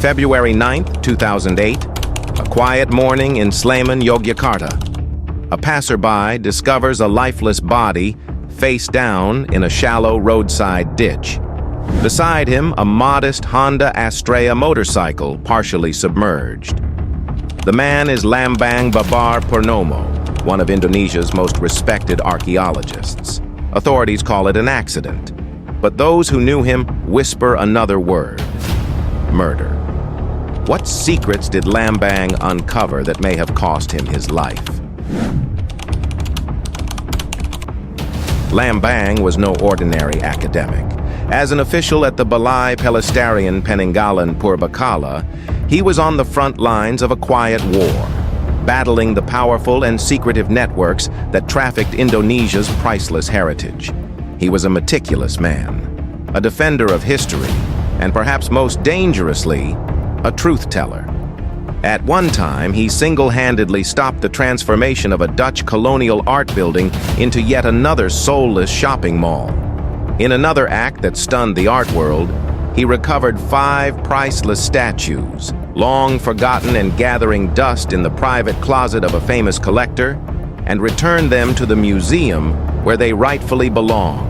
February 9th, 2008, a quiet morning in Sleman, Yogyakarta. A passerby discovers a lifeless body face down in a shallow roadside ditch. Beside him, a modest Honda Astrea motorcycle partially submerged. The man is Lambang Babar Purnomo, one of Indonesia's most respected archaeologists. Authorities call it an accident, but those who knew him whisper another word: murder. What secrets did Lambang uncover that may have cost him his life? Lambang was no ordinary academic. As an official at the Balai Pelestarian Peninggalan Purbakala, he was on the front lines of a quiet war, battling the powerful and secretive networks that trafficked Indonesia's priceless heritage. He was a meticulous man, a defender of history, and perhaps most dangerously, a truth teller. At one time, he single-handedly stopped the transformation of a Dutch colonial art building into yet another soulless shopping mall. In another act that stunned the art world, he recovered 5 priceless statues, long forgotten and gathering dust in the private closet of a famous collector, and returned them to the museum where they rightfully belonged.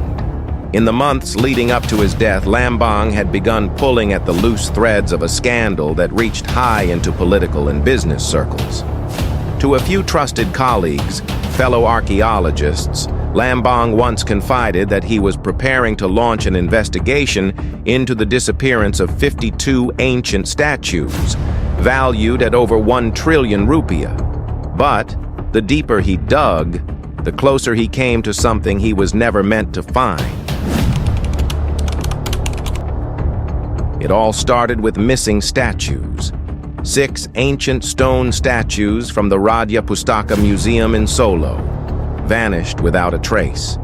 In the months leading up to his death, Lambang had begun pulling at the loose threads of a scandal that reached high into political and business circles. To a few trusted colleagues, fellow archaeologists, Lambang once confided that he was preparing to launch an investigation into the disappearance of 52 ancient statues, valued at over 1 trillion rupiah. But the deeper he dug, the closer he came to something he was never meant to find. It all started with missing statues. 6 ancient stone statues from the Radya Pustaka Museum in Solo vanished without a trace.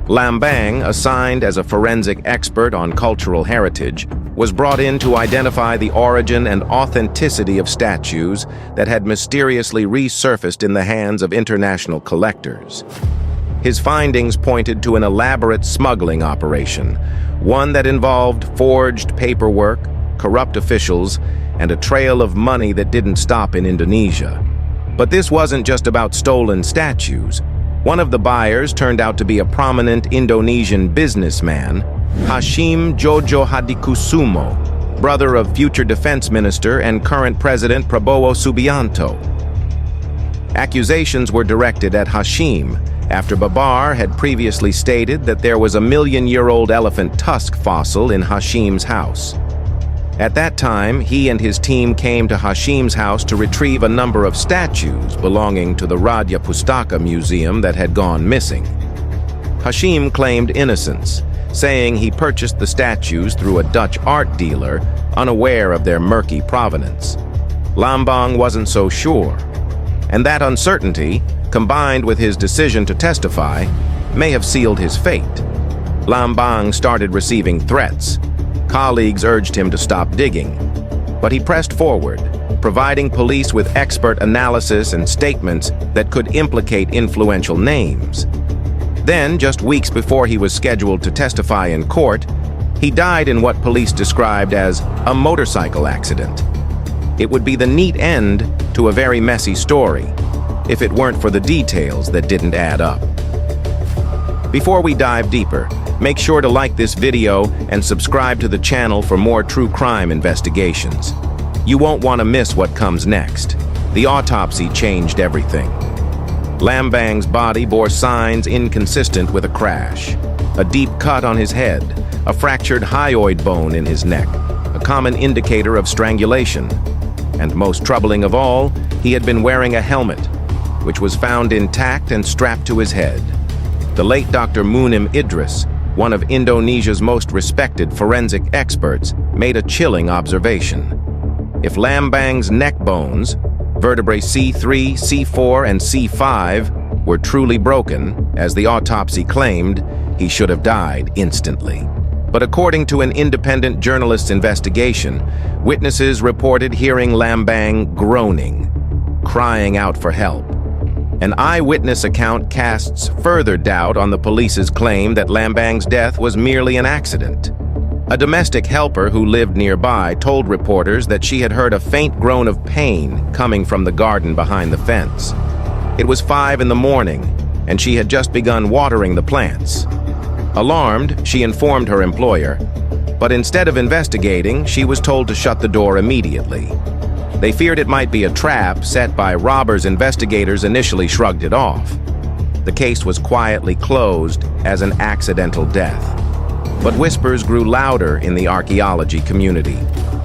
Lambang, assigned as a forensic expert on cultural heritage, was brought in to identify the origin and authenticity of statues that had mysteriously resurfaced in the hands of international collectors. His findings pointed to an elaborate smuggling operation, one that involved forged paperwork, corrupt officials, and a trail of money that didn't stop in Indonesia. But this wasn't just about stolen statues. One of the buyers turned out to be a prominent Indonesian businessman, Hashim Jojo Hadikusumo, brother of future defense minister and current president Prabowo Subianto. Accusations were directed at Hashim after Babar had previously stated that there was a million-year-old elephant tusk fossil in Hashim's house. At that time, he and his team came to Hashim's house to retrieve a number of statues belonging to the Radya Pustaka Museum that had gone missing. Hashim claimed innocence, saying he purchased the statues through a Dutch art dealer, unaware of their murky provenance. Lambang wasn't so sure, and that uncertainty, combined with his decision to testify, may have sealed his fate. Lambang started receiving threats. Colleagues urged him to stop digging, but he pressed forward, providing police with expert analysis and statements that could implicate influential names. Then, just weeks before he was scheduled to testify in court, he died in what police described as a motorcycle accident. It would be the neat end to a very messy story, if it weren't for the details that didn't add up. Before we dive deeper, make sure to like this video and subscribe to the channel for more true crime investigations. You won't want to miss what comes next. The autopsy changed everything. Lambang's body bore signs inconsistent with a crash. A deep cut on his head, a fractured hyoid bone in his neck, a common indicator of strangulation. And most troubling of all, he had been wearing a helmet, which was found intact and strapped to his head. The late Dr. Munim Idris, one of Indonesia's most respected forensic experts, made a chilling observation. If Lambang's neck bones, vertebrae C3, C4, and C5, were truly broken, as the autopsy claimed, he should have died instantly. But according to an independent journalist's investigation, witnesses reported hearing Lambang groaning, crying out for help. An eyewitness account casts further doubt on the police's claim that Lambang's death was merely an accident. A domestic helper who lived nearby told reporters that she had heard a faint groan of pain coming from the garden behind the fence. It was 5 in the morning, and she had just begun watering the plants. Alarmed, she informed her employer, but instead of investigating, she was told to shut the door immediately. They feared it might be a trap set by robbers. Investigators initially shrugged it off. The case was quietly closed as an accidental death. But whispers grew louder in the archaeology community.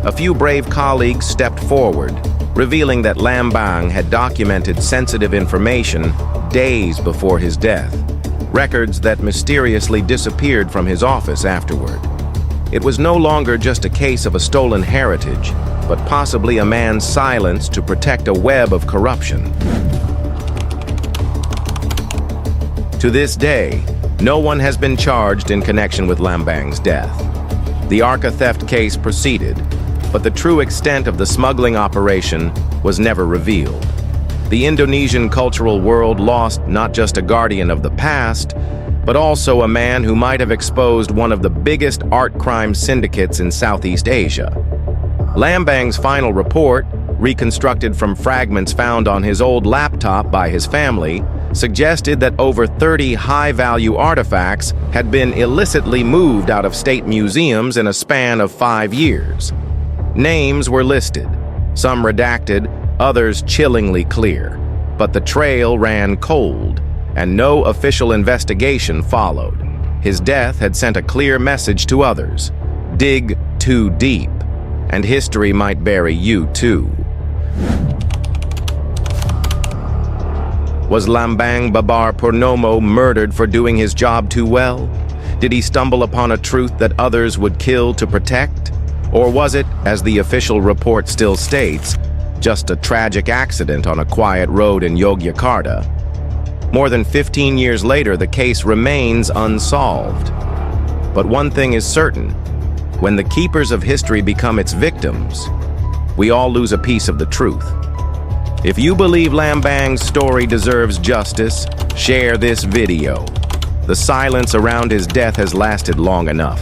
A few brave colleagues stepped forward, revealing that Lambang had documented sensitive information days before his death, records that mysteriously disappeared from his office afterward. It was no longer just a case of a stolen heritage, but possibly a man's silence to protect a web of corruption. To this day, no one has been charged in connection with Lambang's death. The Arca theft case proceeded, but the true extent of the smuggling operation was never revealed. The Indonesian cultural world lost not just a guardian of the past, but also a man who might have exposed one of the biggest art crime syndicates in Southeast Asia. Lambang's final report, reconstructed from fragments found on his old laptop by his family, suggested that over 30 high-value artifacts had been illicitly moved out of state museums in a span of 5 years. Names were listed, some redacted, others chillingly clear, but the trail ran cold, and no official investigation followed. His death had sent a clear message to others: dig too deep, and history might bury you too. Was Lambang Babar Purnomo murdered for doing his job too well? Did he stumble upon a truth that others would kill to protect? Or was it, as the official report still states, just a tragic accident on a quiet road in Yogyakarta? More than 15 years later, the case remains unsolved. But one thing is certain: when the keepers of history become its victims, we all lose a piece of the truth. If you believe Lambang's story deserves justice, share this video. The silence around his death has lasted long enough.